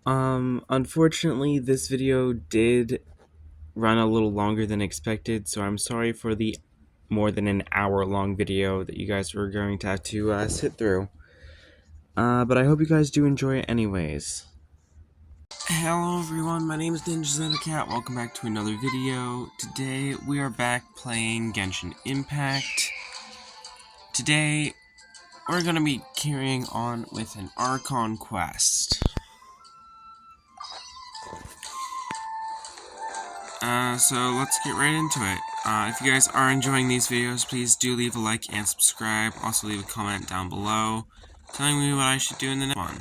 Unfortunately, this video did run a little longer than expected, so I'm sorry for the more than an hour long video that you guys were going to have to sit through. But I hope you guys do enjoy it anyways. Hello everyone, my name is Cat. Welcome back to another video. Today we are back playing Genshin Impact. Today we're going to be carrying on with an Archon quest. So let's get right into it. If you guys are enjoying these videos, please do leave a like and subscribe. Also leave a comment down below telling me what I should do in the next one.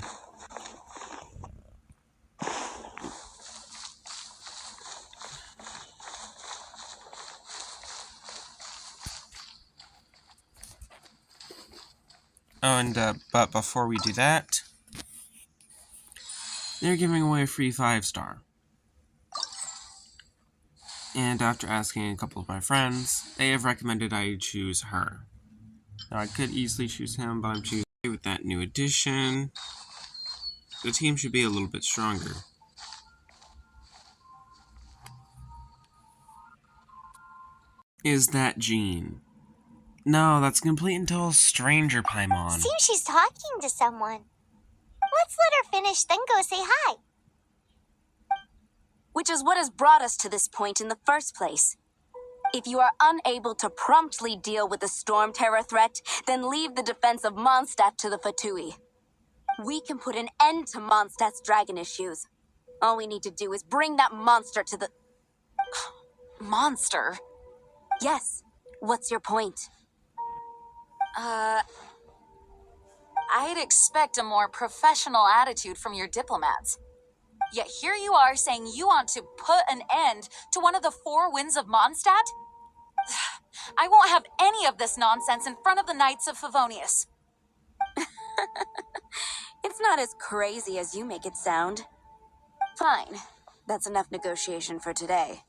Oh, and but before we do that, they're giving away a free 5-star. And after asking a couple of my friends, they have recommended I choose her. Now, I could easily choose him, but I'm choosing with that new addition. The team should be a little bit stronger. Is that Jean? No, that's complete and total stranger Paimon. Seems she's talking to someone. Let's let her finish, then go say hi. Which is what has brought us to this point in the first place. If you are unable to promptly deal with the Storm Terror threat, then leave the defense of Mondstadt to the Fatui. We can put an end to Mondstadt's dragon issues. All we need to do is bring that monster to the... Monster? Yes. What's your point? I'd expect a more professional attitude from your diplomats. Yet here you are saying you want to put an end to one of the 4 winds of Mondstadt? I won't have any of this nonsense in front of the Knights of Favonius. It's not as crazy as you make it sound. Fine. That's enough negotiation for today.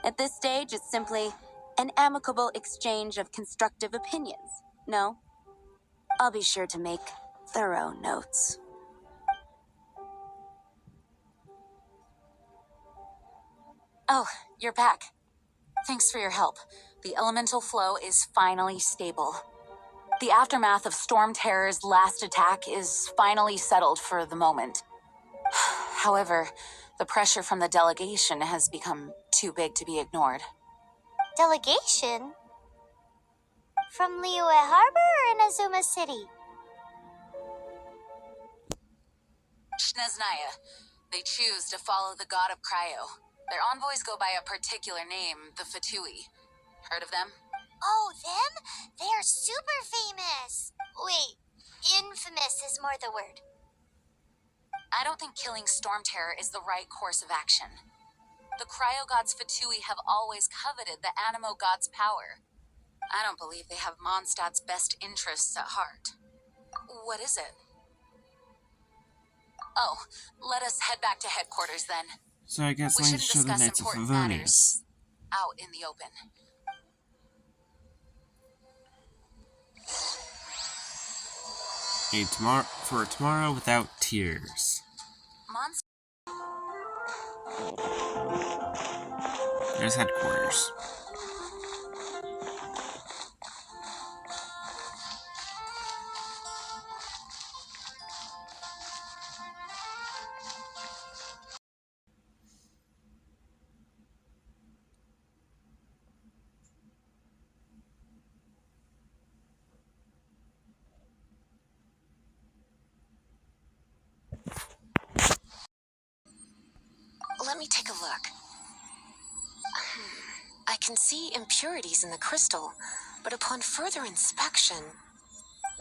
At this stage, it's simply an amicable exchange of constructive opinions. No? I'll be sure to make thorough notes. Oh, you're back. Thanks for your help. The elemental flow is finally stable. The aftermath of Storm Terror's last attack is finally settled for the moment. However, the pressure from the delegation has become too big to be ignored. Delegation? From Liyue Harbor or Inazuma City? Shneznaya. They choose to follow the god of Cryo. Their envoys go by a particular name, the Fatui. Heard of them? Oh, them? They're super famous. Wait, infamous is more the word. I don't think killing Storm Terror is the right course of action. The Cryo gods Fatui have always coveted the Animo god's power. I don't believe they have Mondstadt's best interests at heart. What is it? Oh, let us head back to headquarters then. So I guess We I'm going to shouldn't show the discuss Knights of important Favonius. matters out in the open. For tomorrow without tears. There's headquarters. Let me take a look. I can see impurities in the crystal, but upon further inspection...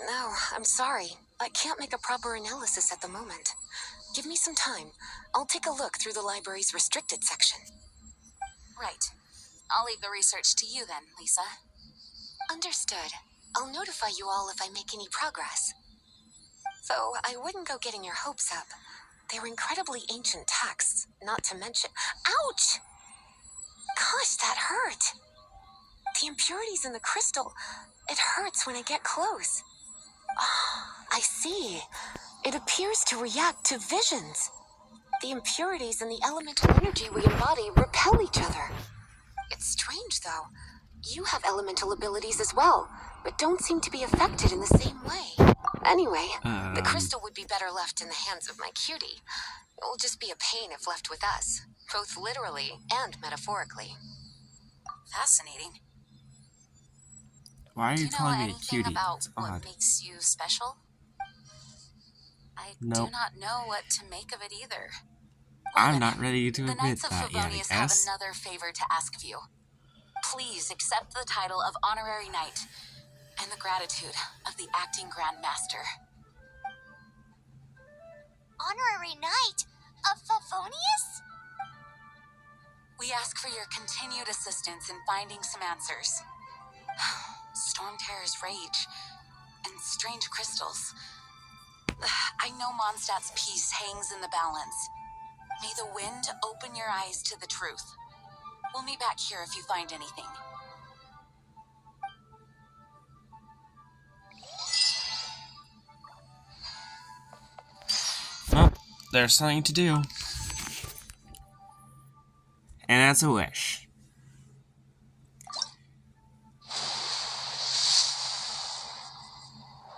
No, I'm sorry. I can't make a proper analysis at the moment. Give me some time. I'll take a look through the library's restricted section. Right. I'll leave the research to you then, Lisa. Understood. I'll notify you all if I make any progress. Though I wouldn't go getting your hopes up. They're incredibly ancient texts, not to mention... Ouch! Gosh, that hurt. The impurities in the crystal, it hurts when I get close. Oh, I see. It appears to react to visions. The impurities and the elemental energy we embody repel each other. It's strange, though. You have elemental abilities as well, but don't seem to be affected in the same way. Anyway, the crystal would be better left in the hands of my cutie. It will just be a pain if left with us, both literally and metaphorically. Fascinating. Why are Do you you know calling me a anything cutie? about That's what odd. makes you special? I Nope. do not know what to make of it either. Well I'm then, not ready to the admit Knights of that yet, I Favonius have guess. another favor to ask of you. Please accept the title of Honorary Knight and the gratitude of the Acting Grand Master. Honorary Knight of Favonius? We ask for your continued assistance in finding some answers. Storm Terror's rage and strange crystals. I know Mondstadt's peace hangs in the balance. May the wind open your eyes to the truth. We'll meet back here if you find anything. Well, there's something to do. And that's a wish.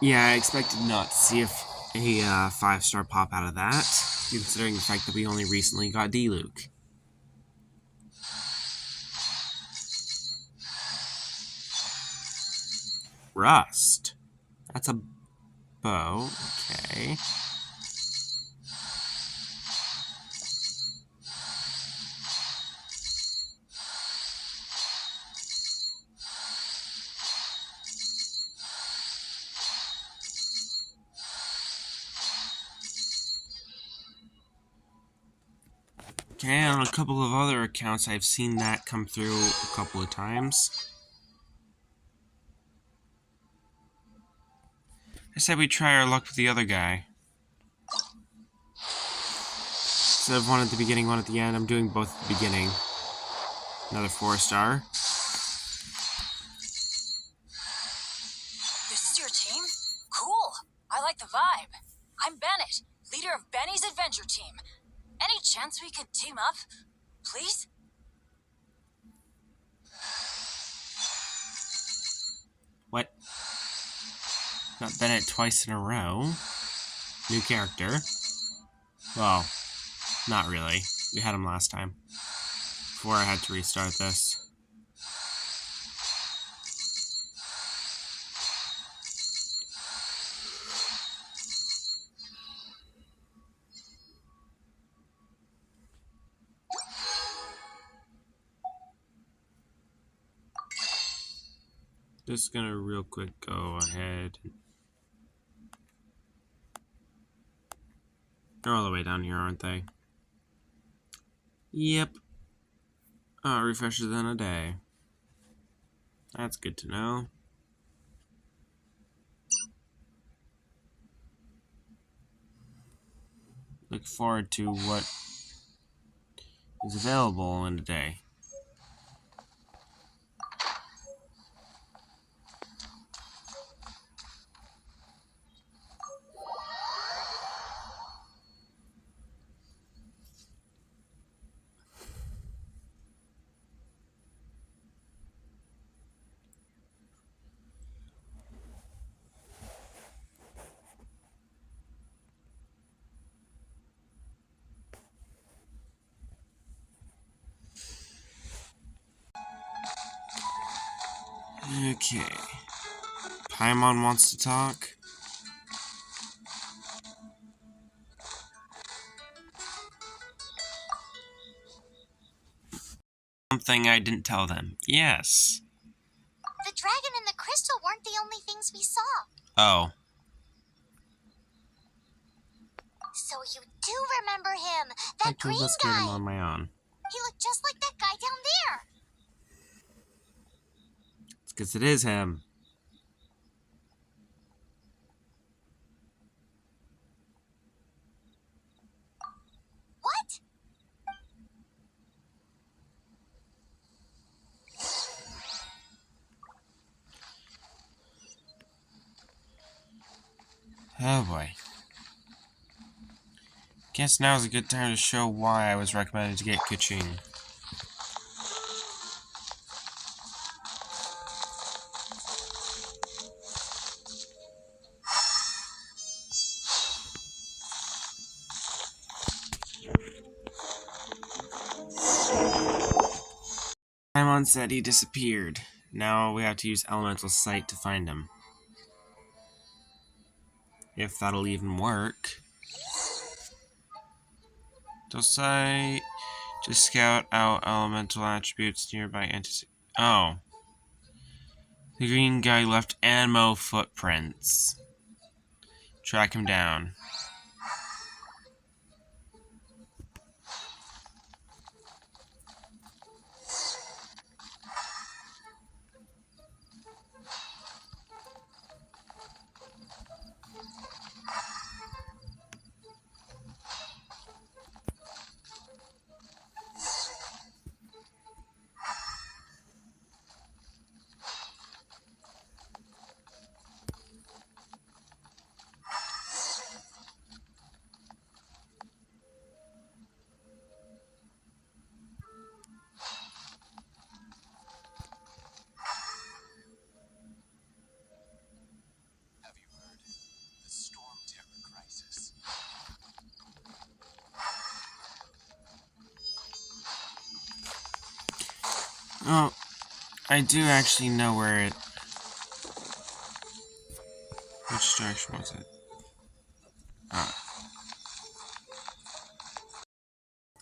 Yeah, I expected not to see a 5-star pop out of that, considering the fact that we only recently got D-Luke. Rust. That's a bow. Okay. Okay, on a couple of other accounts, I've seen that come through a couple of times. I said we'd try our luck with the other guy. Instead of one at the beginning, one at the end, I'm doing both at the beginning. Another 4-star. This is your team? Cool. I like the vibe. I'm Bennett, leader of Benny's adventure team. Any chance we could team up? Please? What? Got Bennett twice in a row. New character. Well, not really. We had him last time. Before I had to restart this. Just gonna real quick go ahead. They're all the way down here, aren't they? Yep. Refreshes in a day. That's good to know. Look forward to what is available in a day. Okay. Paimon wants to talk. Something I didn't tell them. Yes. The dragon and the crystal weren't the only things we saw. Oh. So you do remember him, I that could green investigate him guy. on my own. He looked just like that guy down there. It's because it is him. What? Oh boy. Guess now is a good time to show why I was recommended to get Genshin. Paimon said he disappeared. Now we have to use Elemental Sight to find him. If that'll even work. Does I just scout out elemental attributes nearby entities? Oh. The green guy left ammo footprints. Track him down. Have you heard? The storm terror crisis. Oh, I do actually know where it... Which direction was it? Ah.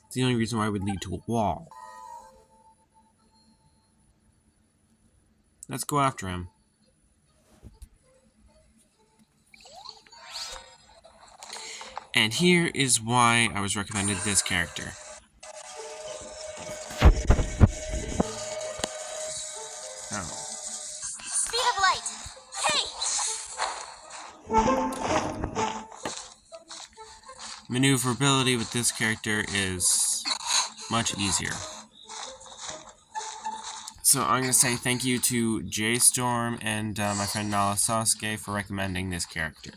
It's the only reason why it would lead to a wall. Let's go after him. And here is why I was recommended this character. Oh. Speed of light. Hey! Maneuverability with this character is much easier. So I'm going to say thank you to J-Storm and my friend Nala Sasuke for recommending this character.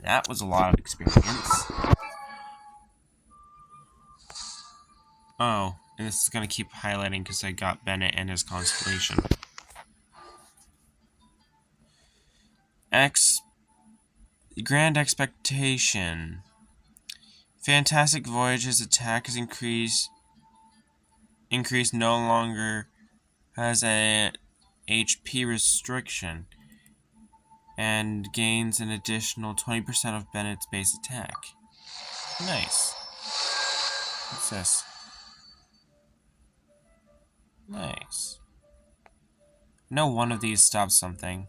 That was a lot of experience. Oh, and this is going to keep highlighting because I got Bennett and his constellation. Grand Expectation. Fantastic Voyage's attack is increased no longer has a HP restriction and gains an additional 20% of Bennett's base attack. Nice. What's this? Nice. No one of these stops something.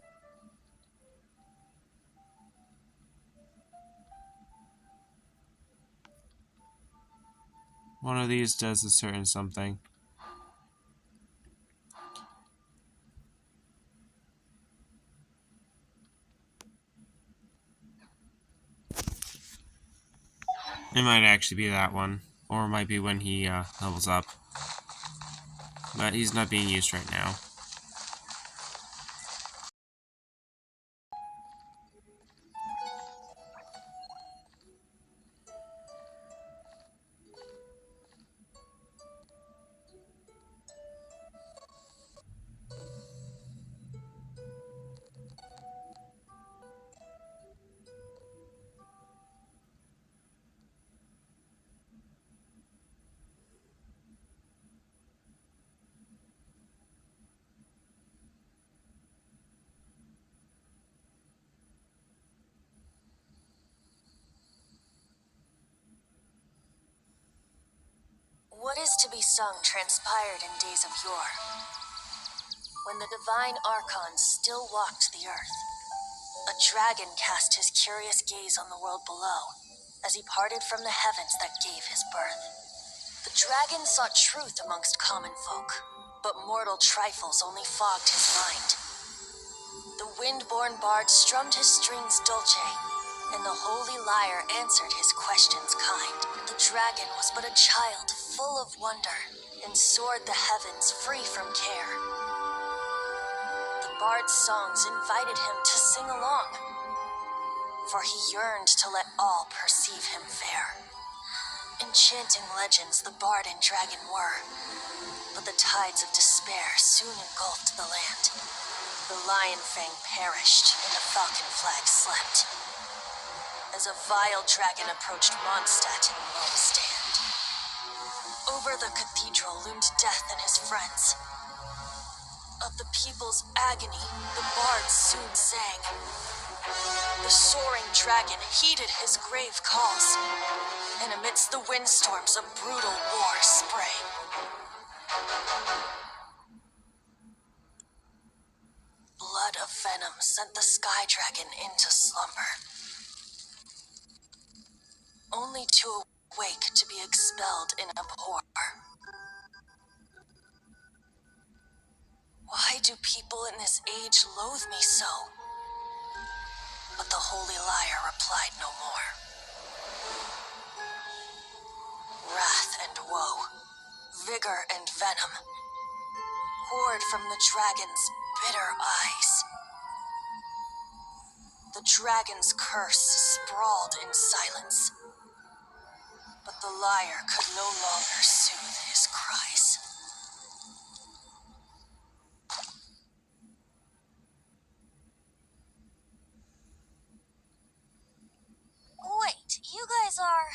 One of these does a certain something. It might actually be that one. Or it might be when he levels up. But he's not being used right now. What is to be sung transpired in days of yore, when the divine Archon still walked the earth. A dragon cast his curious gaze on the world below, as he parted from the heavens that gave his birth. The dragon sought truth amongst common folk, but mortal trifles only fogged his mind. The wind-born bard strummed his strings dolce, and the holy lyre answered his questions kind. The dragon was but a child full of wonder, and soared the heavens free from care. The bard's songs invited him to sing along, for he yearned to let all perceive him fair. Enchanting legends the bard and dragon were, but the tides of despair soon engulfed the land. The lion fang perished, and the falcon flag slept, as a vile dragon approached Mondstadt in lone stand. Over the cathedral loomed death and his friends. Of the people's agony, the bards soon sang. The soaring dragon heeded his grave calls, and amidst the windstorms a brutal war sprang. Blood of venom sent the sky dragon into slumber, only to awake to be expelled in abhor. Why do people in this age loathe me so? But the holy lyre replied no more. Wrath and woe, vigor and venom, poured from the dragon's bitter eyes. The dragon's curse sprawled in silence, but the lyre could no longer soothe his cries. Wait, you guys are...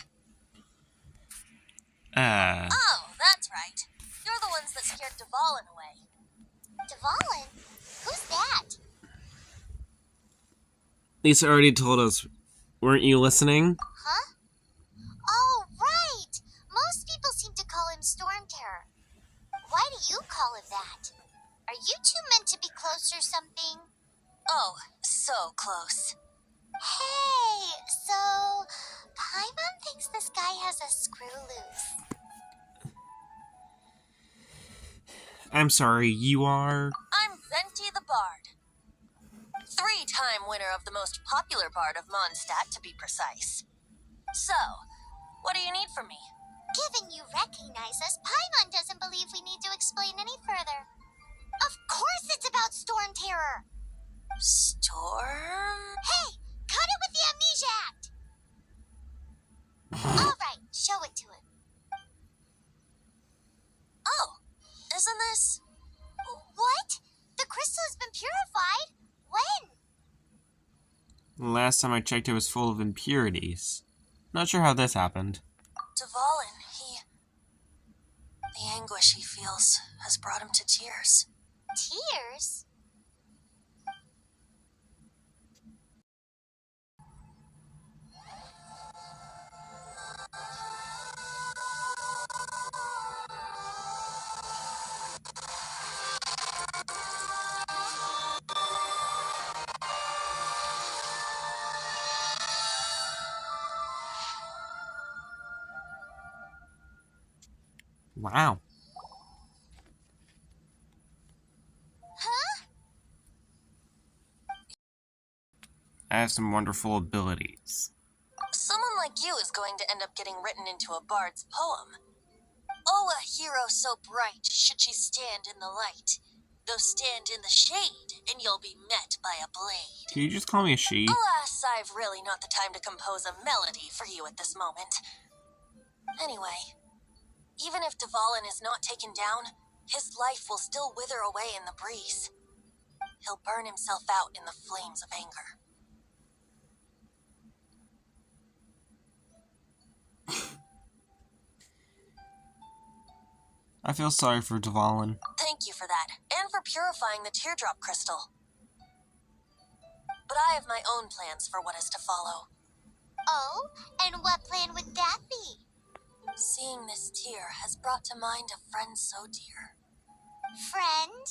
Oh, that's right. You're the ones that scared Dvalin away. Dvalin? Who's that? Lisa already told us. Weren't you listening? Huh? Oh, right! Most people seem to call him Storm Terror. Why do you call him that? Are you two meant to be close or something? Oh, so close. Hey, so Paimon thinks this guy has a screw loose. I'm sorry, you are? I'm Venti the Bard. 3-time winner of the most popular bard of Mondstadt, to be precise. So, what do you need from me? Given you recognize us, Paimon doesn't believe we need to explain any further. Of course it's about Storm Terror! Storm? Hey! Cut it with the Amnesia Act! Alright, show it to him. Oh, isn't this... What? The crystal has been purified? When? Last time I checked, it was full of impurities. Not sure how this happened. Dvalin, the anguish he feels has brought him to tears. Tears? Wow. Huh? I have some wonderful abilities. Someone like you is going to end up getting written into a bard's poem. Oh, a hero so bright, should she stand in the light. Though stand in the shade, and you'll be met by a blade. Can you just call me a she? Alas, I've really not the time to compose a melody for you at this moment. Anyway, even if Dvalin is not taken down, his life will still wither away in the breeze. He'll burn himself out in the flames of anger. I feel sorry for Dvalin. Thank you for that, and for purifying the teardrop crystal. But I have my own plans for what is to follow. Oh, and what plan would that be? Seeing this tear has brought to mind a friend so dear. Friend?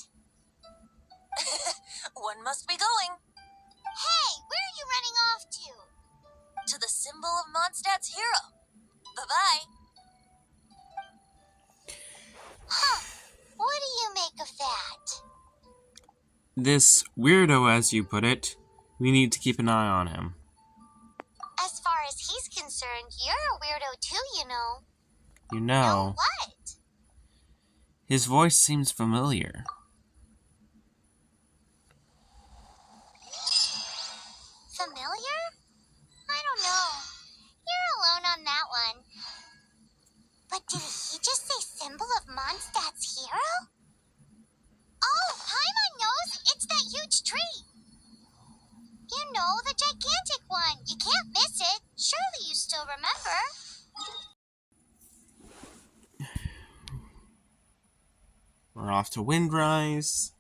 One must be going. Hey, where are you running off to? To the symbol of Mondstadt's hero. Bye-bye. Huh. What do you make of that? This weirdo, as you put it, we need to keep an eye on him. As far as he's concerned, you're a weirdo too, you know. You No know, what? his voice seems familiar. Familiar? I don't know. You're alone on that one. But did he just say symbol of Mondstadt's hero? Oh, Paimon knows! It's that huge tree! You know, the gigantic one. You can't miss it. Surely you still remember. We're off to Windrise.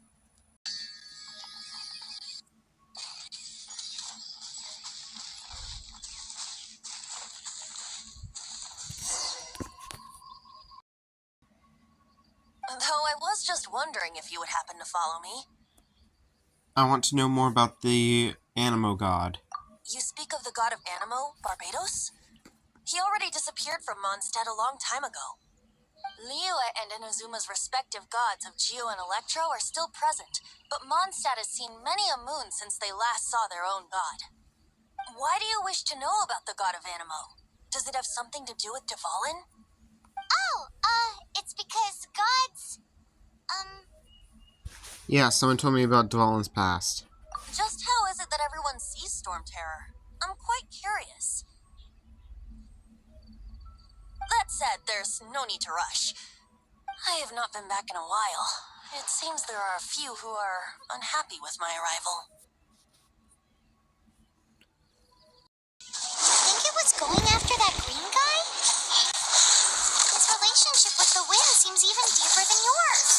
Though I was just wondering if you would happen to follow me. I want to know more about the Animo god. You speak of the god of Animo, Barbados? He already disappeared from Mondstadt a long time ago. Liyue and Inazuma's respective gods of Geo and Electro are still present, but Mondstadt has seen many a moon since they last saw their own god. Why do you wish to know about the god of Animo? Does it have something to do with Dvalin? Oh, it's because gods, Yeah, someone told me about Dvalin's past. Just how is it that everyone sees Storm Terror? I'm quite curious. That said, there's no need to rush. I have not been back in a while. It seems there are a few who are unhappy with my arrival. you think it was going after that green guy? His relationship with the wind seems even deeper than yours.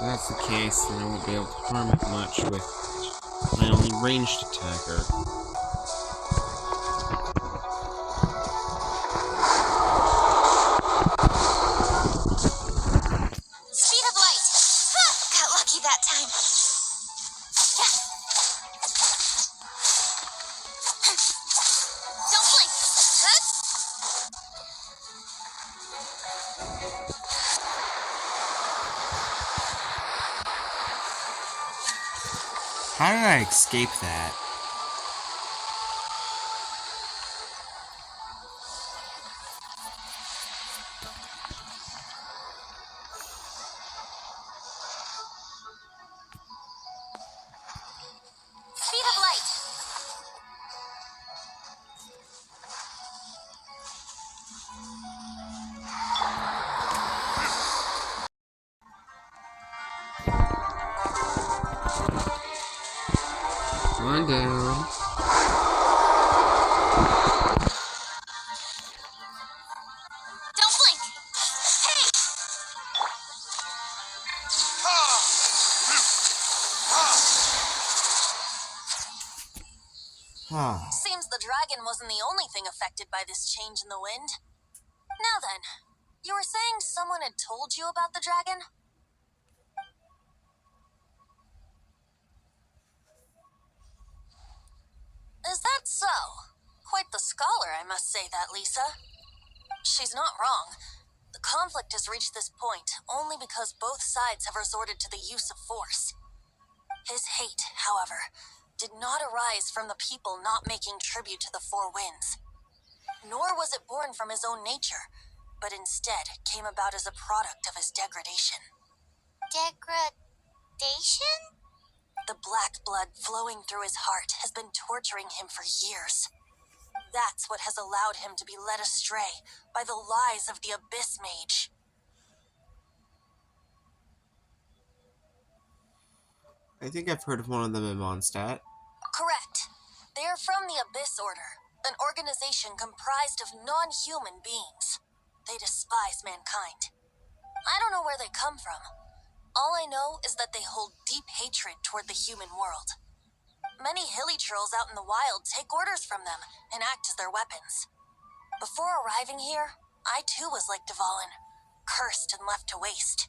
If that's the case, then I won't be able to harm it much with my only ranged attacker. Speed of light! Huh, got lucky that time. Don't blink! Huh? How did I escape that? Speed of light! Come on down. Don't blink! Hey! Seems the dragon wasn't the only thing affected by this change in the wind. Now then, you were saying someone had told you about the dragon? Is that so? Quite the scholar, I must say that, Lisa. She's not wrong. The conflict has reached this point only because both sides have resorted to the use of force. His hate, however, did not arise from the people not making tribute to the Four Winds. Nor was it born from his own nature, but instead came about as a product of his degradation. Degradation? The black blood flowing through his heart has been torturing him for years. That's what has allowed him to be led astray by the lies of the Abyss Mage. I think I've heard of one of them in Mondstadt. Correct. They are from the Abyss Order, an organization comprised of non-human beings. They despise mankind. I don't know where they come from. All I know is that they hold deep hatred toward the human world. Many hilly trolls out in the wild take orders from them and act as their weapons. Before arriving here, I too was like Dvalin, cursed and left to waste.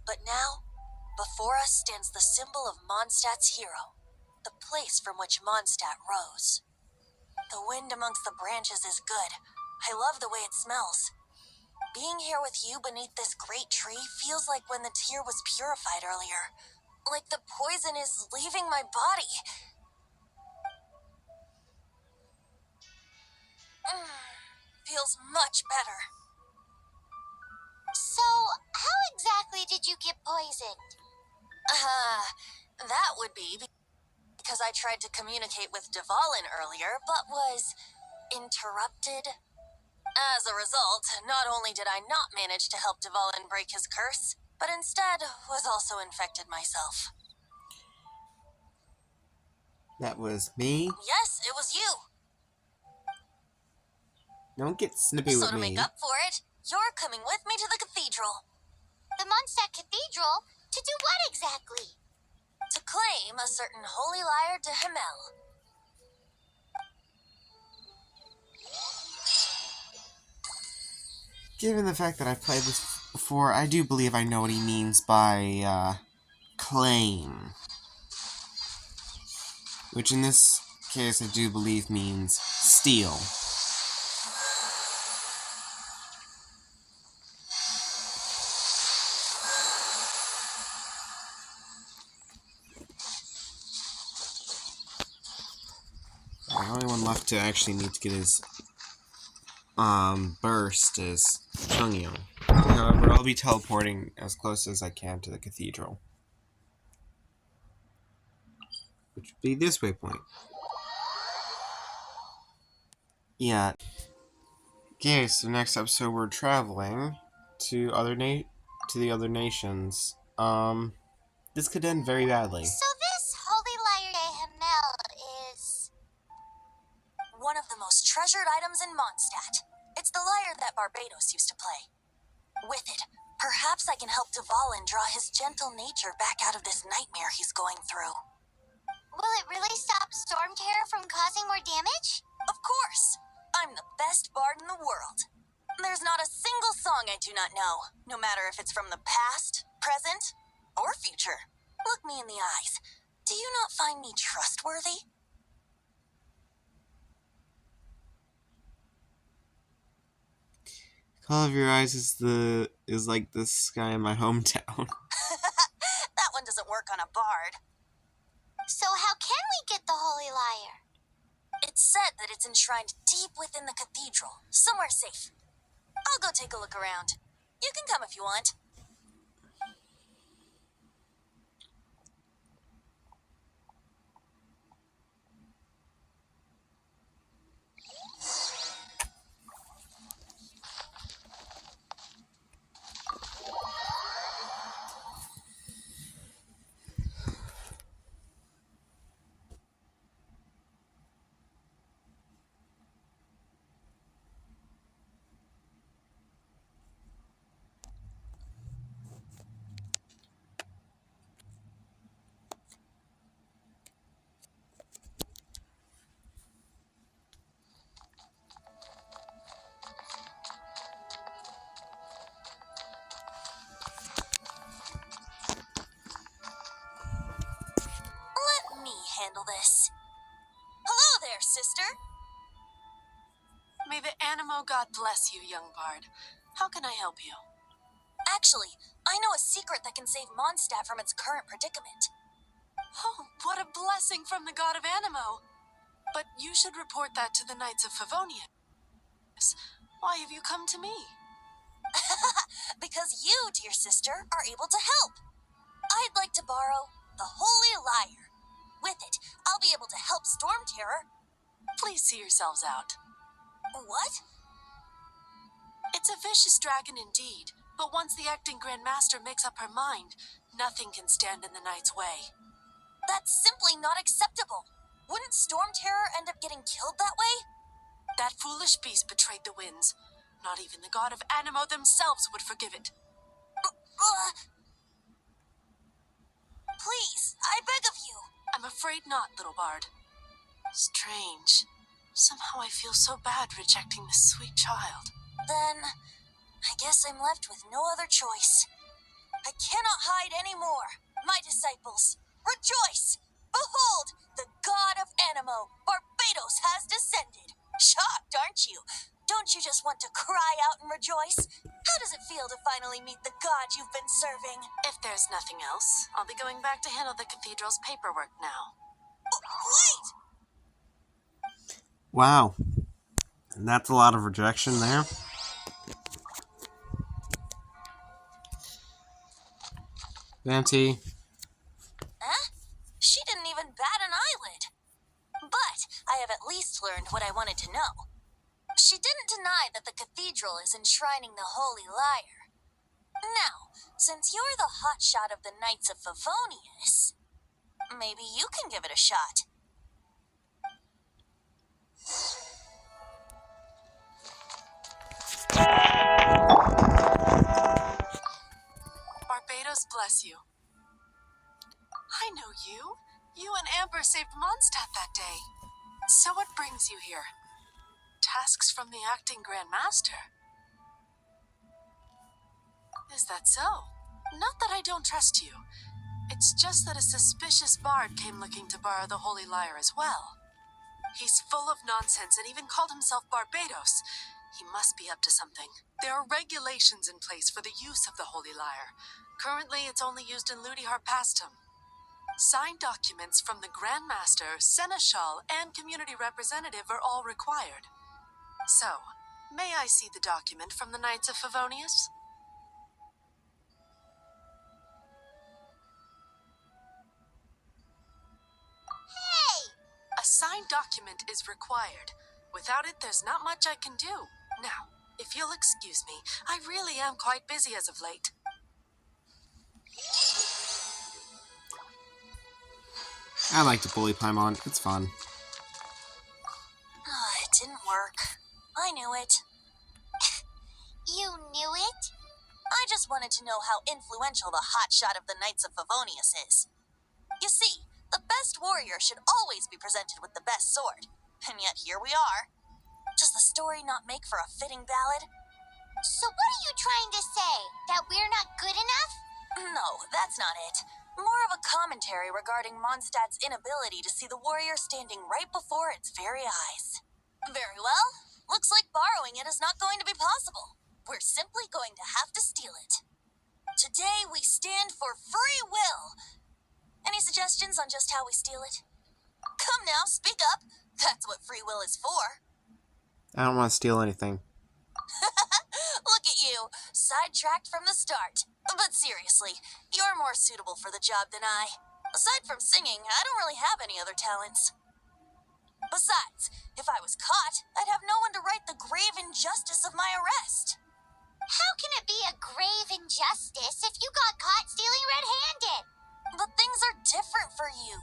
But now, before us stands the symbol of Mondstadt's hero, the place from which Mondstadt rose. The wind amongst the branches is good. I love the way it smells. Being here with you beneath this great tree feels like when the tear was purified earlier. Like the poison is leaving my body. Feels much better. So, how exactly did you get poisoned? That would be because I tried to communicate with Dvalin earlier, but was interrupted. As a result, not only did I not manage to help Dvalin break his curse, but instead was also infected myself. That was me. Yes, it was you. Don't get snippy So with to make me. up for it, you're coming with me to the cathedral. The Mondstadt Cathedral? To do what exactly? To claim a certain holy lyre de Himmel. Given the fact that I've played this before, I do believe I know what he means by, claim. Which in this case I do believe means steal. The only one left to actually need to get his burst is Chungyo. However, I'll be teleporting as close as I can to the cathedral, which would be this waypoint. Yeah. Okay, so next episode we're traveling to the other nations. This could end very badly. So this holy lyre de Himmel is... One of the most treasured items in Mondstadt. It's the lyre that Barbados used to play. With it, perhaps I can help Dvalin draw his gentle nature back out of this nightmare he's going through. Will it really stop Storm Terror from causing more damage? Of course! I'm the best bard in the world. There's not a single song I do not know, no matter if it's from the past, present, or future. Look me in the eyes. Do you not find me trustworthy? Call of Your Eyes is like the sky in my hometown. That one doesn't work on a bard. So how can we get the holy lyre? It's said that it's enshrined deep within the cathedral, somewhere safe. I'll go take a look around. You can come if you want. Let me handle this. Hello there, sister. May the Animo God bless you, young bard. How can I help you? Actually, I know a secret that can save Mondstadt from its current predicament. Oh, what a blessing from the god of Animo! But you should report that to the Knights of Favonia. Why have you come to me? Because you, dear sister, are able to help. I'd like to borrow the Holy Lyre. With it, I'll be able to help Storm Terror. Please see yourselves out. What? It's a vicious dragon indeed, but once the acting Grand Master makes up her mind, nothing can stand in the Knight's way. That's simply not acceptable. Wouldn't Storm Terror end up getting killed that way? That foolish beast betrayed the winds. Not even the god of Animo themselves would forgive it. Please, I beg of you. I'm afraid not, little bard. Strange. Somehow I feel so bad rejecting this sweet child. Then, I guess I'm left with no other choice. I cannot hide anymore. My disciples, rejoice! Behold, the god of Animo, Barbados, has descended. Shocked, aren't you? Don't you just want to cry out and rejoice? How does it feel to finally meet the god you've been serving? If there's nothing else, I'll be going back to handle the cathedral's paperwork now. Wait! Wow. And that's a lot of rejection there. Venti. Huh? She didn't even bat an eyelid. But I have at least learned what I wanted to know. She didn't deny that the cathedral is enshrining the Holy Lyre. Now, since you're the hotshot of the Knights of Favonius, maybe you can give it a shot. Barbados bless you. I know you. You and Amber saved Mondstadt that day. So what brings you here? Tasks from the acting Grand Master? Is that so? Not that I don't trust you. It's just that a suspicious bard came looking to borrow the Holy Lyre as well. He's full of nonsense and even called himself Barbados. He must be up to something. There are regulations in place for the use of the Holy Lyre. Currently, it's only used in Ludi Harpastum. Signed documents from the Grand Master, Seneschal, and community representative are all required. So, may I see the document from the Knights of Favonius? Hey! A signed document is required. Without it, there's not much I can do. Now, if you'll excuse me, I really am quite busy as of late. I like to bully Paimon. It's fun. It didn't work. I knew it. You knew it? I just wanted to know how influential the hotshot of the Knights of Favonius is. You see, the best warrior should always be presented with the best sword. And yet here we are. Does the story not make for a fitting ballad? So what are you trying to say? That we're not good enough? No, that's not it. More of a commentary regarding Mondstadt's inability to see the warrior standing right before its very eyes. Very well. Looks like borrowing it is not going to be possible. We're simply going to have to steal it. Today we stand for free will. Any suggestions on just how we steal it? Come now, speak up. That's what free will is for. I don't want to steal anything. Look at you, sidetracked from the start. But seriously, you're more suitable for the job than I. Aside from singing, I don't really have any other talents. Besides, if I was caught, I'd have no one to right the grave injustice of my arrest. How can it be a grave injustice if you got caught stealing red-handed? But things are different for you.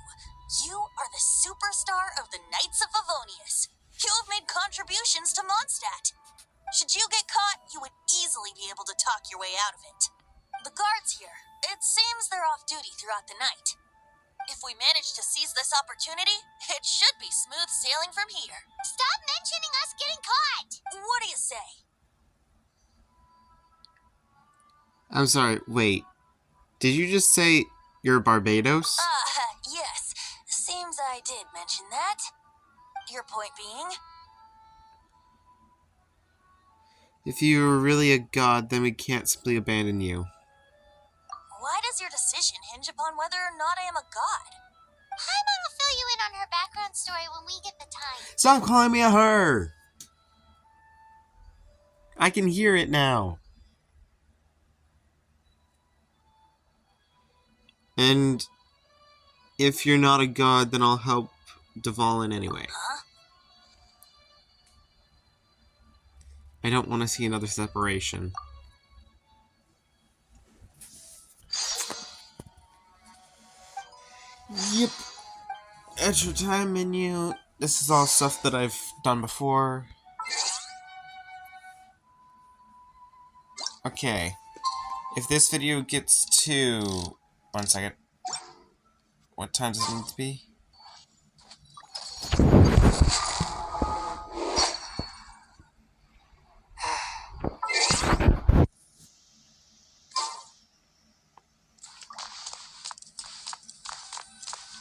You are the superstar of the Knights of Favonius. You have made contributions to Mondstadt. Should you get caught, you would easily be able to talk your way out of it. The guards here, it seems they're off duty throughout the night. If we manage to seize this opportunity, it should be smooth sailing from here. Stop mentioning us getting caught! What do you say? I'm sorry, wait. Did you just say you're Barbados? Yes. Seems I did mention that. Your point being? If you were really a god, then we can't simply abandon you. Why does your decision hinge upon whether or not I am a god? Paimon will fill you in on her background story when we get the time. Stop calling me a her! I can hear it now. And if you're not a god, then I'll help Dvalin anyway. Huh? I don't want to see another separation. Yep. Extra time menu. This is all stuff that I've done before. Okay. If this video gets to... 1 second. What time does it need to be?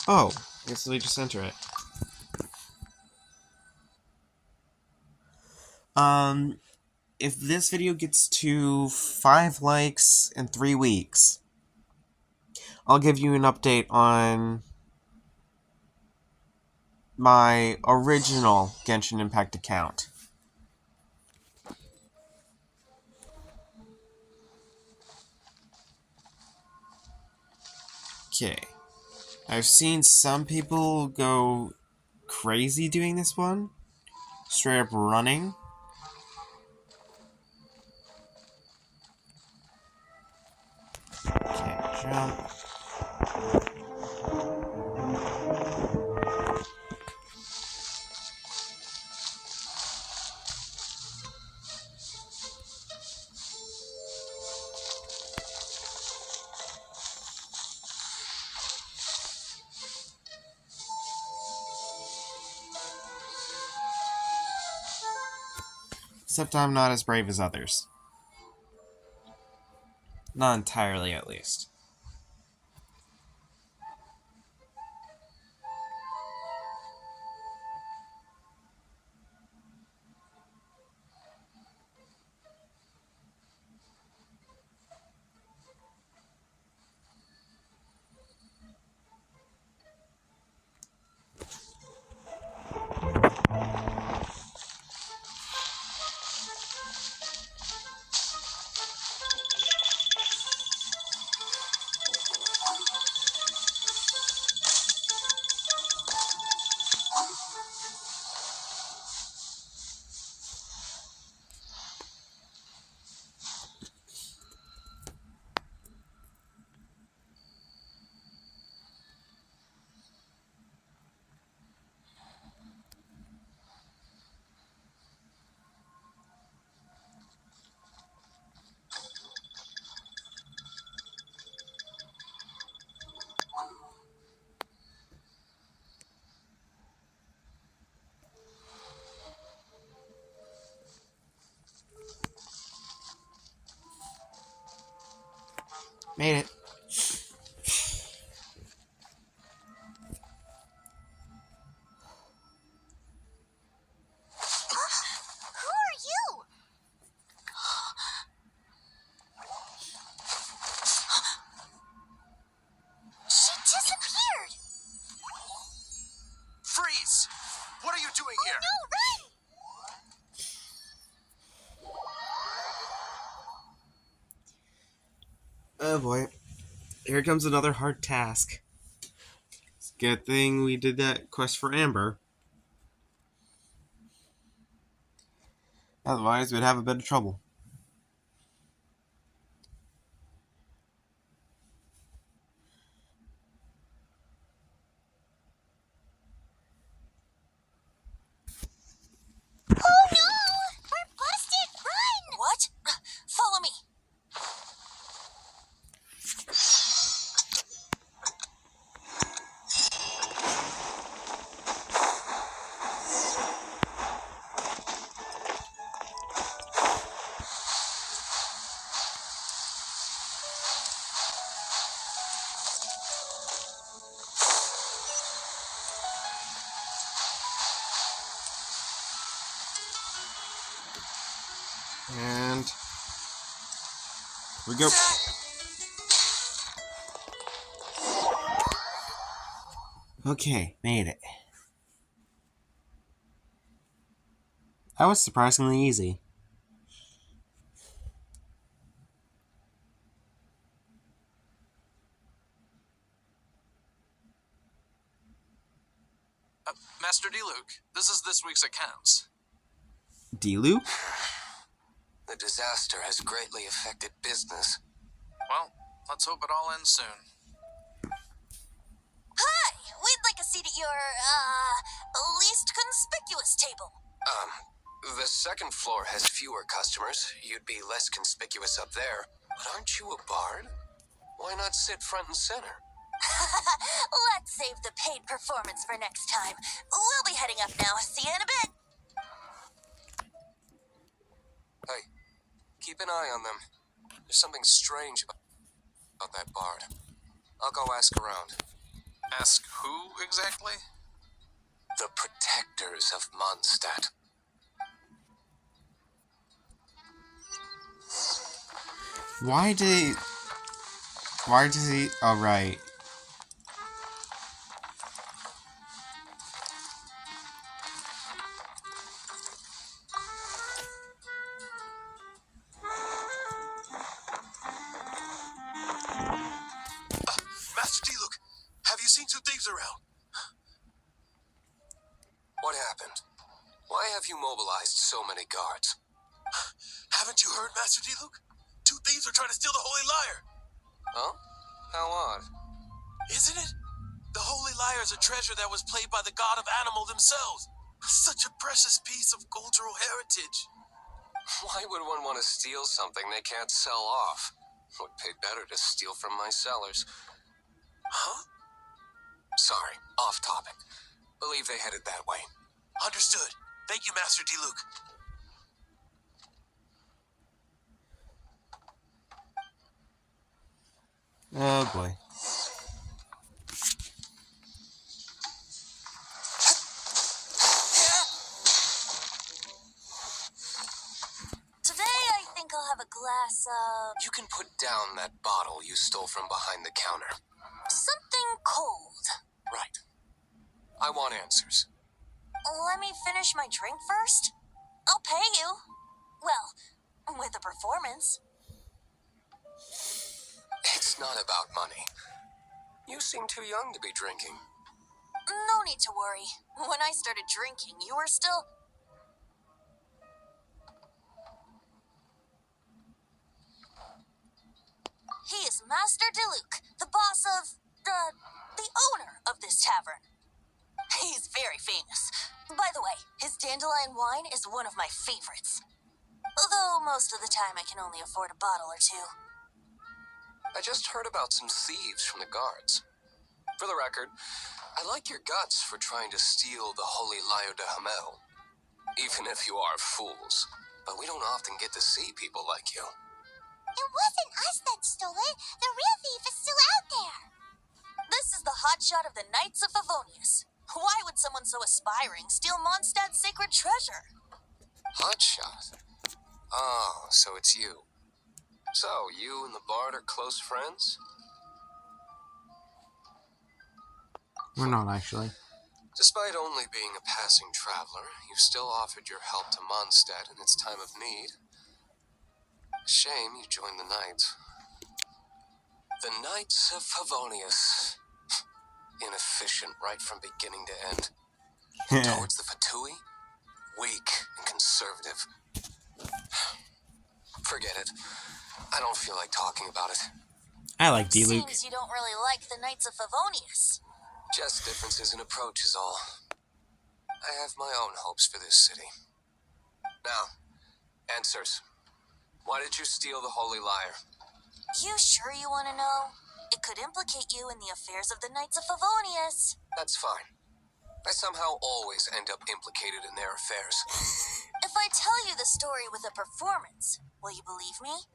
Oh, I guess we just enter it. If this video gets to 5 likes in 3 weeks, I'll give you an update on my original Genshin Impact account. Okay. I've seen some people go crazy doing this one. Straight up running. Okay, jump. Except I'm not as brave as others. Not entirely, at least. Made it. Who are you? She disappeared. Freeze! What are you doing here? No, run! Oh boy. Here comes another hard task. It's a good thing we did that quest for Amber. Otherwise, we'd have a bit of trouble. Oh no! We're busted! Run! What? Follow me. And we go. Okay, made it. That was surprisingly easy. Master D-Luke, this is this week's accounts. D-Luke? The disaster has greatly affected business. Well, let's hope it all ends soon. Hi! We'd like a seat at your, least conspicuous table. The second floor has fewer customers. You'd be less conspicuous up there. But aren't you a bard? Why not sit front and center? Let's save the paid performance for next time. We'll be heading up now. See you in a bit. Hey, keep an eye on them. There's something strange about that bard. I'll go ask around. Ask who exactly? The protectors of Mondstadt. Why did Why does he... Oh, right. Master Diluc, have you seen two thieves around? What happened? Why have you mobilized so many guards? Haven't you heard, Master Diluc? Two thieves are trying to steal the Holy Lyre. Huh? How odd. Isn't it? The Holy Lyre is a treasure that was played by the god of animal themselves. Such a precious piece of cultural heritage. Why would one want to steal something they can't sell off? Would pay better to steal from my sellers. Huh? Sorry, off topic. Believe they headed that way. Understood. Thank you, Master Diluc. Oh, boy. Today I think I'll have a glass of You can put down that bottle you stole from behind the counter. something cold. Right. I want answers. Let me finish my drink first. I'll pay you. Well, with a performance. It's not about money. You seem too young to be drinking. No need to worry. When I started drinking, you were still... He is Master Diluc, the boss of... the owner of this tavern. He's very famous. By the way, his dandelion wine is one of my favorites. Although most of the time I can only afford a bottle or two. I just heard about some thieves from the guards. For the record, I like your guts for trying to steal the Holy Lyre de Hamel. Even if you are fools. But we don't often get to see people like you. It wasn't us that stole it. The real thief is still out there. This is the hotshot of the Knights of Favonius. Why would someone so aspiring steal Mondstadt's sacred treasure? Hotshot? Oh, so it's you. So, you and the bard are close friends? We're not, actually. Despite only being a passing traveler, you still offered your help to Mondstadt in its time of need. Shame you joined the Knights. The Knights of Favonius. Inefficient right from beginning to end. Towards the Fatui, weak and conservative. Forget it. I don't feel like talking about it. I like Diluc. Seems you don't really like the Knights of Favonius. Just differences in approach is all. I have my own hopes for this city. Now, answers. Why did you steal the Holy Lyre? You sure you want to know? It could implicate you in the affairs of the Knights of Favonius. That's fine. I somehow always end up implicated in their affairs. If I tell you the story with a performance, will you believe me?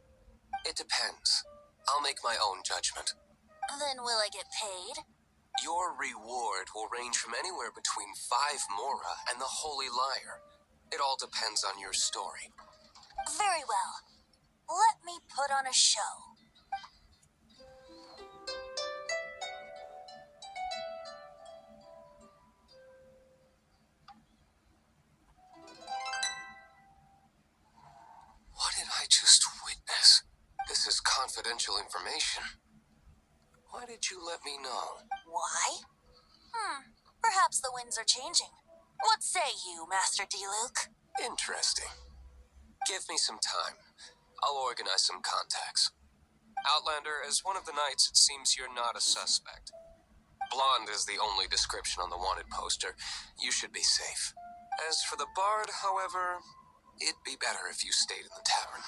It depends. I'll make my own judgment. Then will I get paid? Your reward will range from anywhere between 5 mora and the Holy Lyre. It all depends on your story. Very well. Let me put on a show. What did I just witness? This is confidential information. Why did you let me know? Why? Perhaps the winds are changing. What say you, Master Diluc? Interesting. Give me some time. I'll organize some contacts. Outlander, as one of the knights, it seems you're not a suspect. Blonde is the only description on the wanted poster. You should be safe. As for the bard, however, it'd be better if you stayed in the tavern.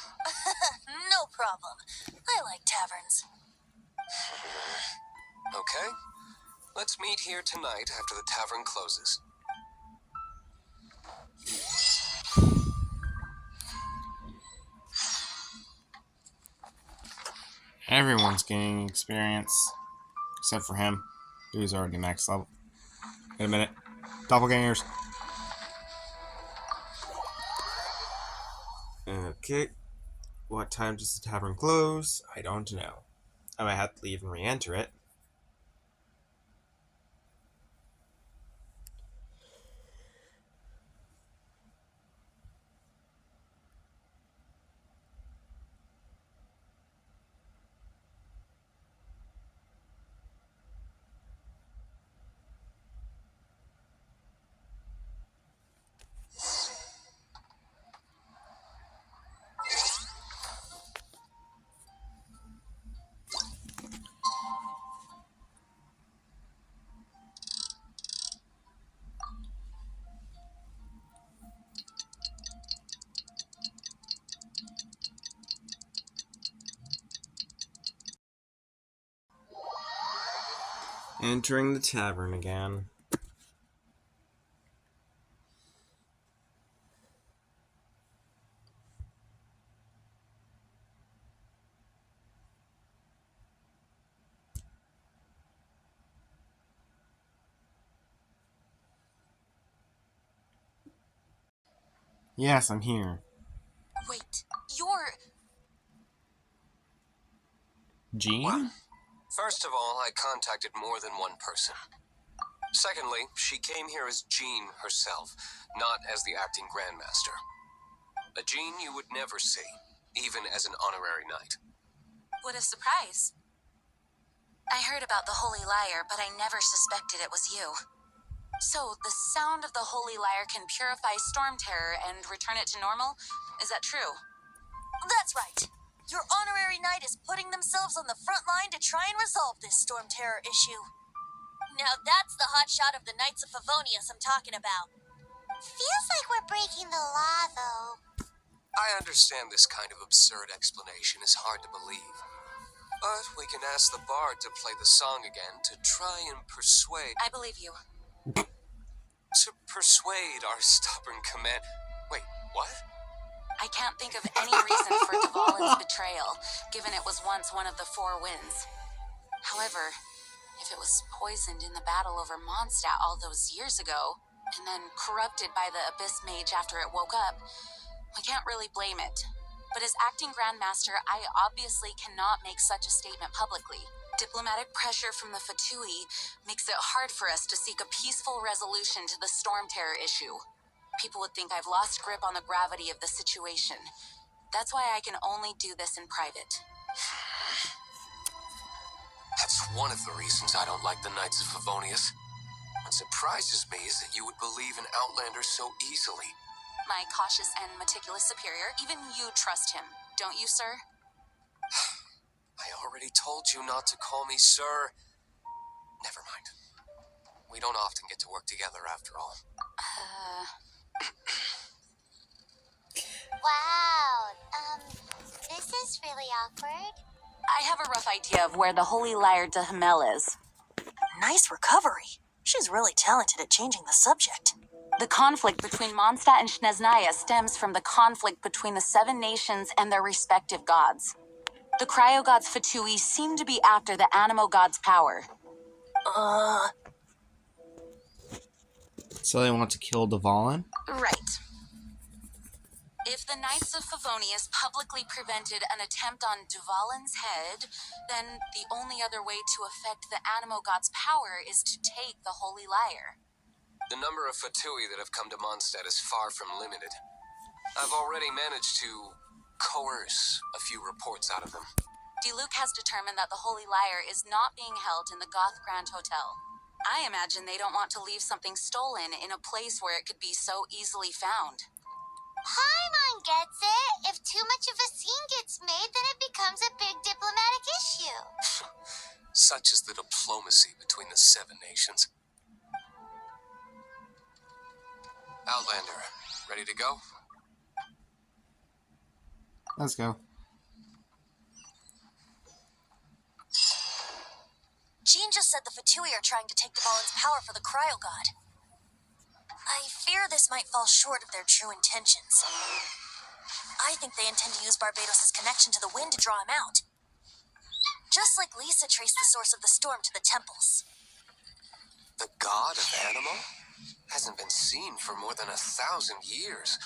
No problem. I like taverns. Okay. Let's meet here tonight after the tavern closes. Everyone's gaining experience. Except for him. Who's already max level. Wait a minute. Doppelgangers. Okay. What time does the tavern close? I don't know. I might have to leave and re-enter it. Entering the tavern again. Yes, I'm here. Wait, you're... Jean? Well, first of all, I contacted more than one person. Secondly, she came here as Jean herself, not as the acting Grandmaster. A Jean you would never see, even as an honorary knight. What a surprise. I heard about the Holy Lyre, but I never suspected it was you. So, the sound of the Holy Lyre can purify Storm Terror and return it to normal? Is that true? That's right. Your honorary knight is putting themselves on the front line to try and resolve this Storm Terror issue. Now that's the hot shot of the Knights of Favonius I'm talking about. Feels like we're breaking the law, though. I understand this kind of absurd explanation is hard to believe. But we can ask the bard to play the song again to try and persuade... I believe you. To persuade our stubborn command... Wait, what? I can't think of any reason for Dvalin's betrayal, given it was once one of the Four Winds. However, if it was poisoned in the battle over Mondstadt all those years ago, and then corrupted by the Abyss Mage after it woke up, we can't really blame it. But as acting Grandmaster, I obviously cannot make such a statement publicly. Diplomatic pressure from the Fatui makes it hard for us to seek a peaceful resolution to the Storm Terror issue. People would think I've lost grip on the gravity of the situation. That's why I can only do this in private. That's one of the reasons I don't like the Knights of Favonius. What surprises me is that you would believe in Outlanders so easily. My cautious and meticulous superior, even you trust him, don't you, sir? I already told you not to call me sir. Never mind. We don't often get to work together after all. Wow, this is really awkward. I have a rough idea of where the Holy Lyre de Hamel is. Nice recovery. She's really talented at changing the subject. The conflict between Mondstadt and Snezhnaya stems from the conflict between the Seven Nations and their respective gods. The cryo-gods Fatui seem to be after the Animo god's power. So they want to kill Dvalin? Right. If the Knights of Favonius publicly prevented an attempt on Dvalin's head, then the only other way to affect the Animo god's power is to take the Holy Lyre. The number of Fatui that have come to Mondstadt is far from limited. I've already managed to coerce a few reports out of them. Diluc has determined that the Holy Lyre is not being held in the Goth Grand Hotel. I imagine they don't want to leave something stolen in a place where it could be so easily found. Paimon gets it. If too much of a scene gets made, then it becomes a big diplomatic issue. Such is the diplomacy between the Seven Nations. Outlander, ready to go? Let's go. Jean just said the Fatui are trying to take Dvalin's power for the Cryo God. I fear this might fall short of their true intentions. I think they intend to use Barbados' connection to the wind to draw him out. Just like Lisa traced the source of the storm to the temples. The god of Animo? Hasn't been seen for more than 1,000 years.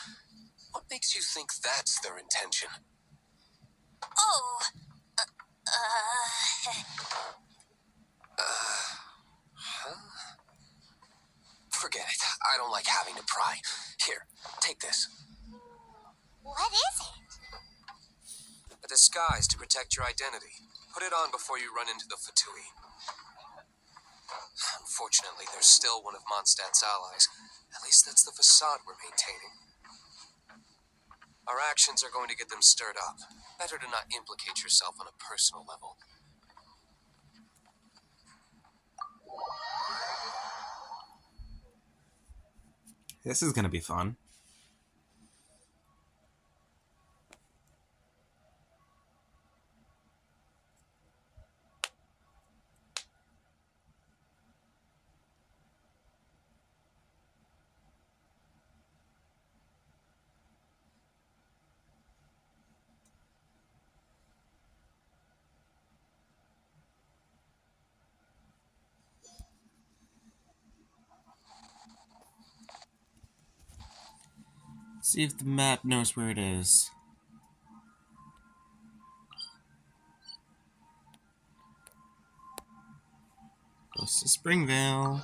What makes you think that's their intention? I don't like having to pry. Here, take this. What is it? A disguise to protect your identity. Put it on before you run into the Fatui. Unfortunately, there's still one of Mondstadt's allies. At least that's the facade we're maintaining. Our actions are going to get them stirred up. Better to not implicate yourself on a personal level. This is gonna be fun. See if the map knows where it is. Goes to Springvale.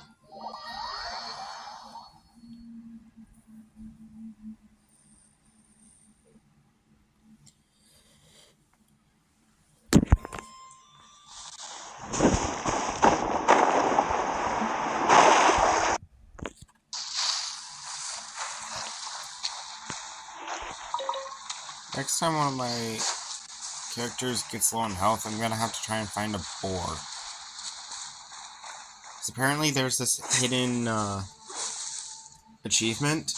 Next time one of my characters gets low on health, I'm gonna have to try and find a boar. Because apparently there's this hidden achievement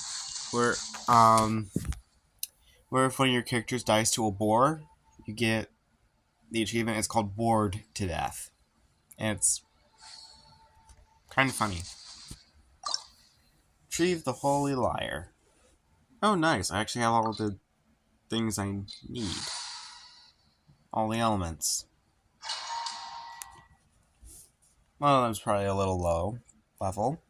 where if one of your characters dies to a boar, you get the achievement. It's called Bored to Death. And it's kind of funny. Retrieve the Holy Lyre. Oh, nice. I actually have all the things I need. All the elements. Well, that was probably a little low level.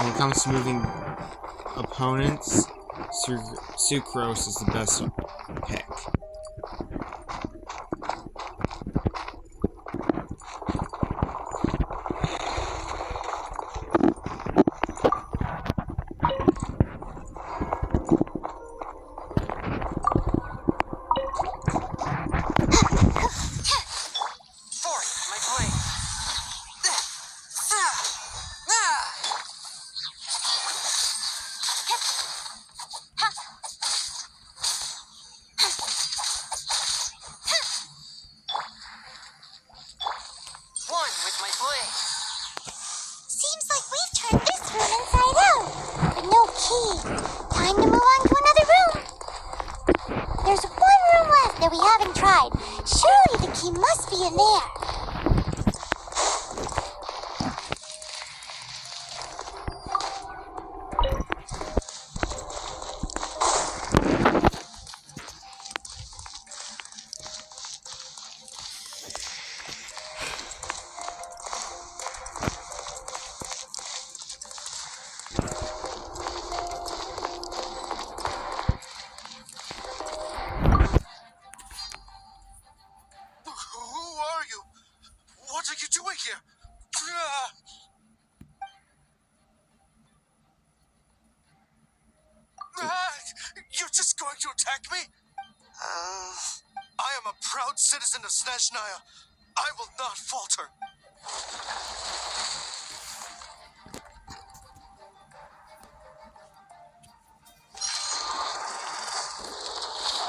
When it comes to moving opponents, Sucrose is the best pick. Seems like we've turned this room inside out. But no key. Time to move on to another room. There's one room left that we haven't tried. Surely the key must be in there. Who are you? What are you doing here? You're just going to attack me? I am a proud citizen of Snezhnaya. I will not falter.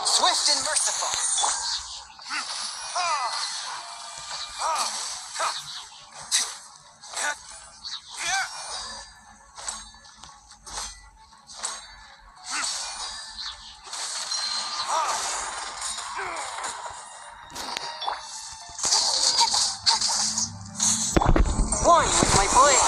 Swift and merciful. One with my blade.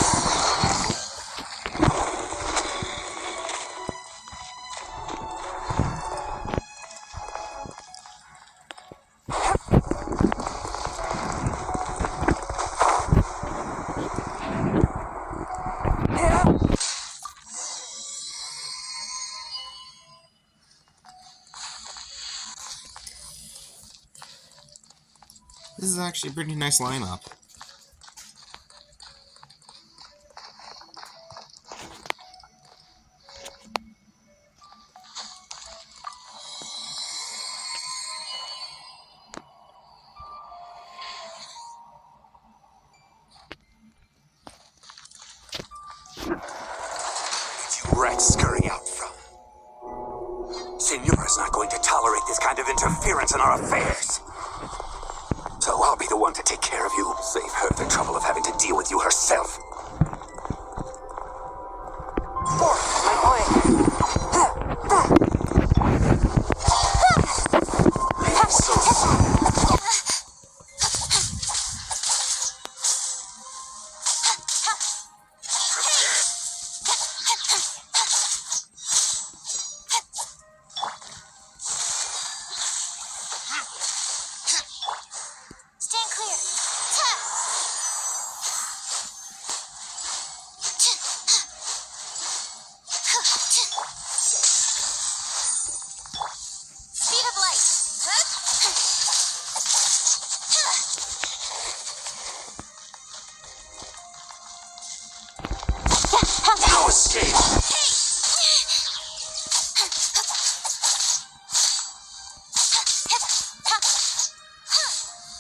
This is actually a pretty nice lineup. You rats scurry out from. Señora's not going to tolerate this kind of interference in our affairs. So I'll be the one to take care of you. Save her the trouble of having to deal with you herself. Stand clear. Speed of light. No escape.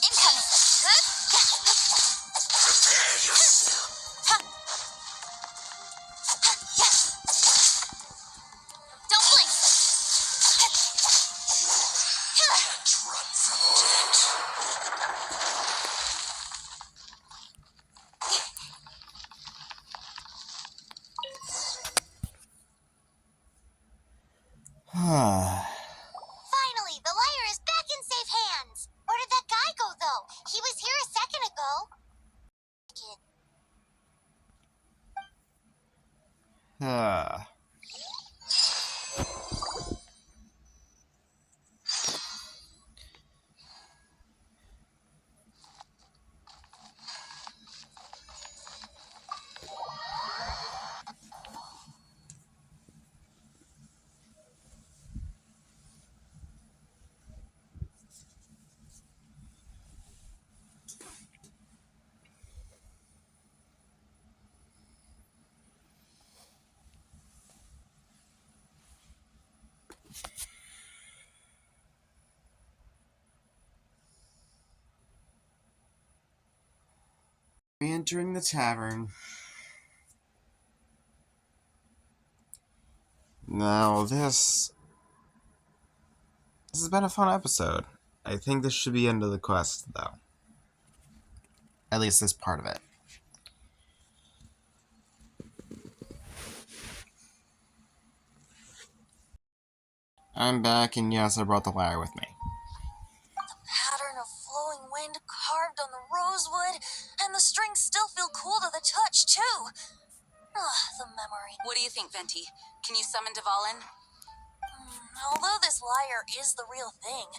Incoming. Don't blink. Finally, the lyre is back in safe hands. Where did that guy go, though? He was here a second ago. Entering the tavern. Now this has been a fun episode. I think this should be end of the quest, though. At least this part of it. I'm back, and yes, I brought the lyre with me. The pattern of flowing wind carved on the rosewood, and the strings still feel cool to the touch, too. The memory. What do you think, Venti? Can you summon Dvalin? Although this lyre is the real thing,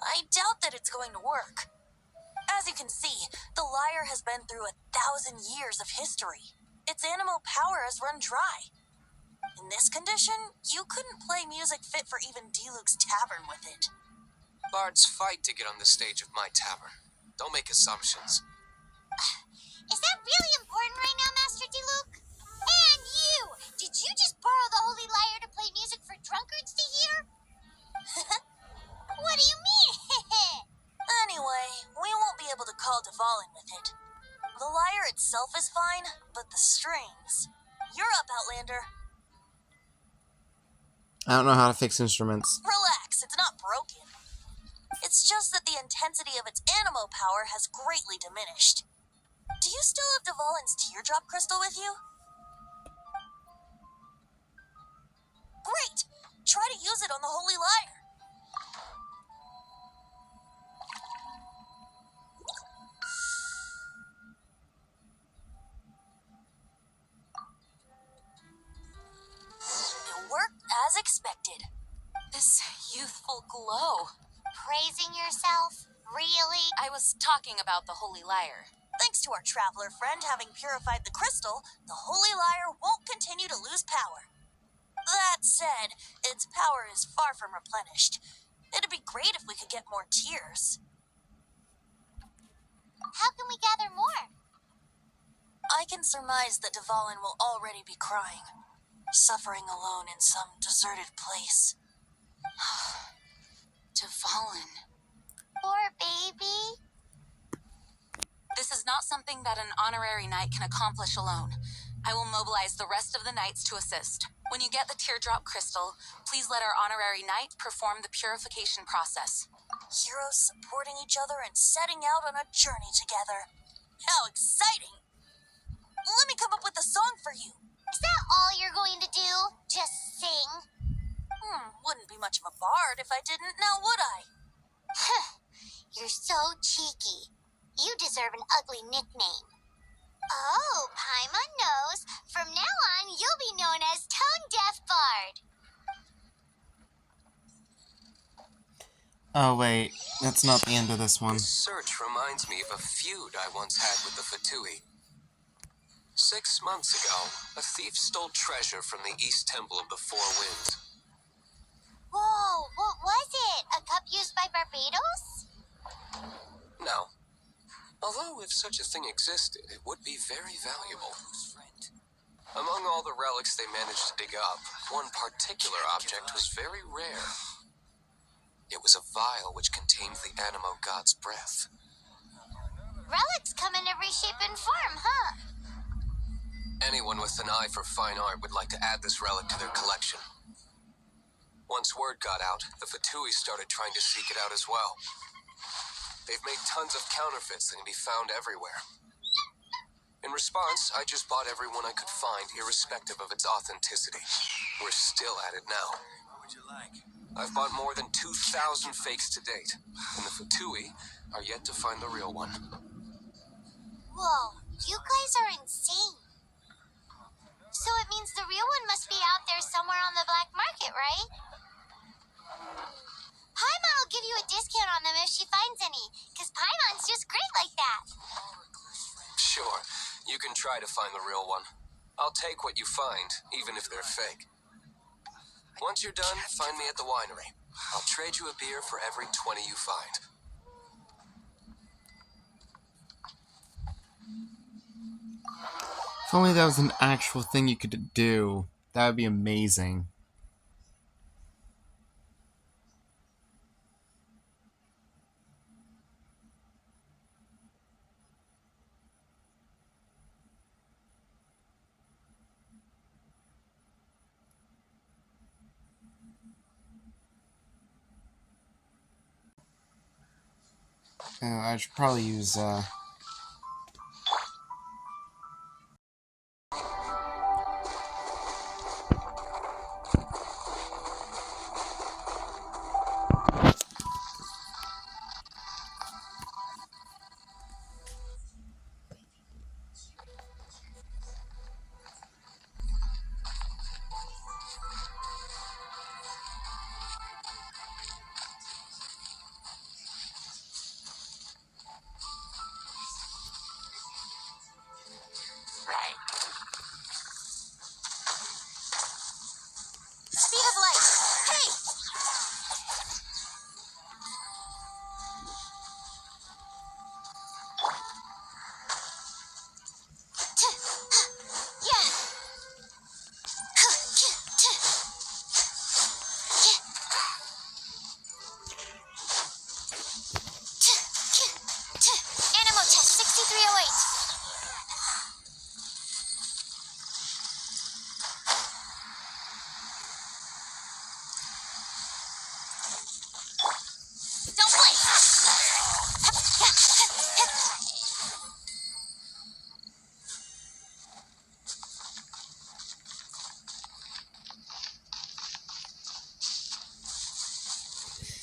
I doubt that it's going to work. As you can see, the lyre has been through 1,000 years of history. Its animal power has run dry. In this condition, you couldn't play music fit for even Diluc's tavern with it. Bards fight to get on the stage of my tavern. Don't make assumptions. Is that really important right now, Master Diluc? And you! Did you just borrow the Holy Lyre to play music for drunkards to hear? What do you mean? Anyway, we won't be able to call Dvalin with it. The lyre itself is fine, but the strings... You're up, Outlander. I don't know how to fix instruments. Relax, it's not broken. It's just that the intensity of its animo power has greatly diminished. Do you still have Dvalin's teardrop crystal with you? Great! Try to use it on the Holy Lyre. It worked as expected. This youthful glow. Praising yourself? Really? I was talking about the Holy Lyre. Thanks to our traveler friend having purified the crystal, the Holy Lyre won't continue to lose power. That said, its power is far from replenished. It'd be great if we could get more tears. How can we gather more? I can surmise that Dvalin will already be crying, suffering alone in some deserted place. Dvalin. Poor baby. This is not something that an honorary knight can accomplish alone. I will mobilize the rest of the knights to assist. When you get the teardrop crystal, please let our honorary knight perform the purification process. Heroes supporting each other and setting out on a journey together. How exciting! Let me come up with a song for you. Is that all you're going to do? Just sing? Wouldn't be much of a bard if I didn't, now would I? You're so cheeky. You deserve an ugly nickname. Oh, Paimon knows. From now on, you'll be known as Tone Deaf Bard. Oh wait, that's not the end of this one. This search reminds me of a feud I once had with the Fatui. 6 months ago, a thief stole treasure from the East Temple of the Four Winds. Whoa, what was it? A cup used by Barbados? No. Although if such a thing existed, it would be very valuable. Among all the relics they managed to dig up, one particular object was very rare. It was a vial which contained the Animo god's breath. Relics come in every shape and form, huh? Anyone with an eye for fine art would like to add this relic to their collection. Once word got out, the Fatui started trying to seek it out as well. They've made tons of counterfeits that can be found everywhere. In response, I just bought every one I could find, irrespective of its authenticity. We're still at it now. What would you like? I've bought more than 2,000 fakes to date, and the Fatui are yet to find the real one. Whoa, you guys are insane. So it means the real one must be out there somewhere on the black market, right? Paimon will give you a discount on them if she finds any, because Paimon's just great like that. Sure, you can try to find the real one. I'll take what you find, even if they're fake. Once you're done, find me at the winery. I'll trade you a beer for every 20 you find. If only that was an actual thing you could do, that would be amazing. I should probably use, Speed of light. Hey! Yeah! Animal test 6308. Don't blink!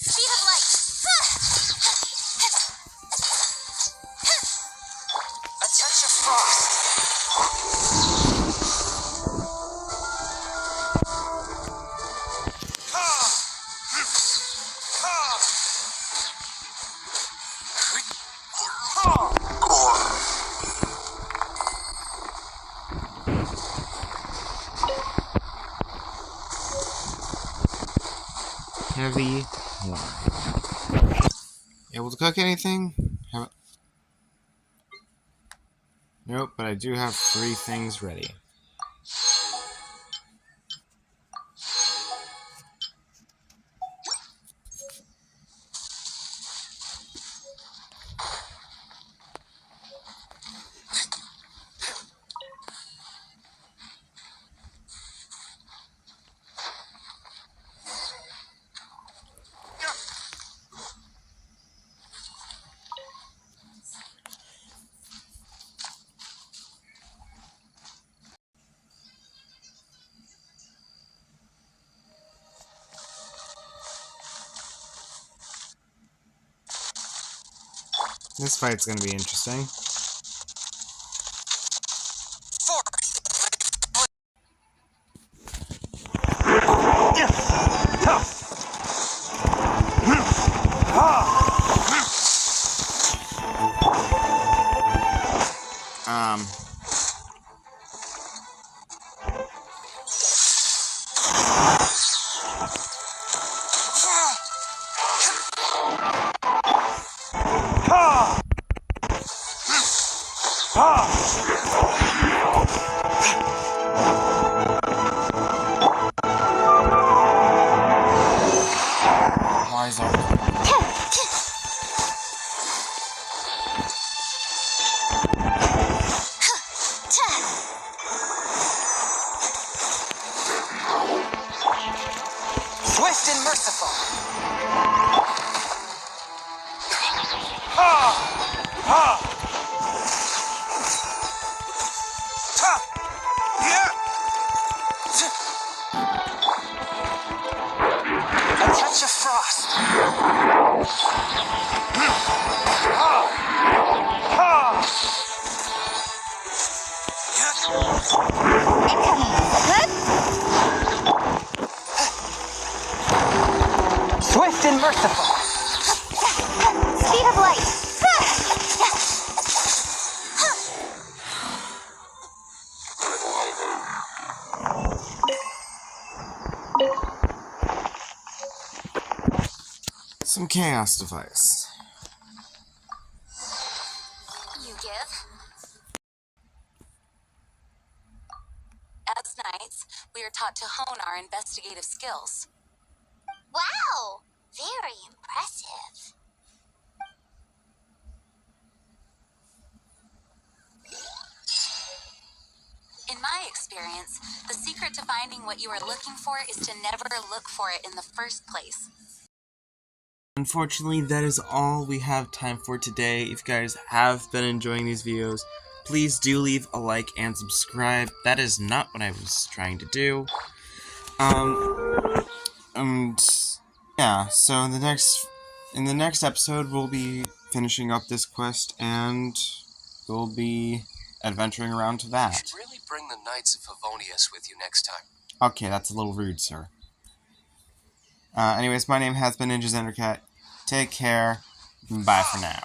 Speed of light. A touch of frost. heavy one. Able to cook anything? Nope, but I do have 3 things ready. This fight's gonna be interesting. Um, wise Archon. Swift and merciful. A touch of frost. Swift and merciful. Speed of light. Some chaos device. You give? As knights, we are taught to hone our investigative skills. Wow! Very impressive. In my experience, the secret to finding what you are looking for is to never look for it in the first place. Unfortunately, that is all we have time for today. If you guys have been enjoying these videos, please do leave a like and subscribe. That is not what I was trying to do. And yeah, so in the next episode we'll be finishing up this quest and we'll be adventuring around to You that. should really bring the Knights of Favonius with you next time. Okay, that's a little rude, sir. Anyways, my name has been Ninja Zendercat. Take care. Bye for now.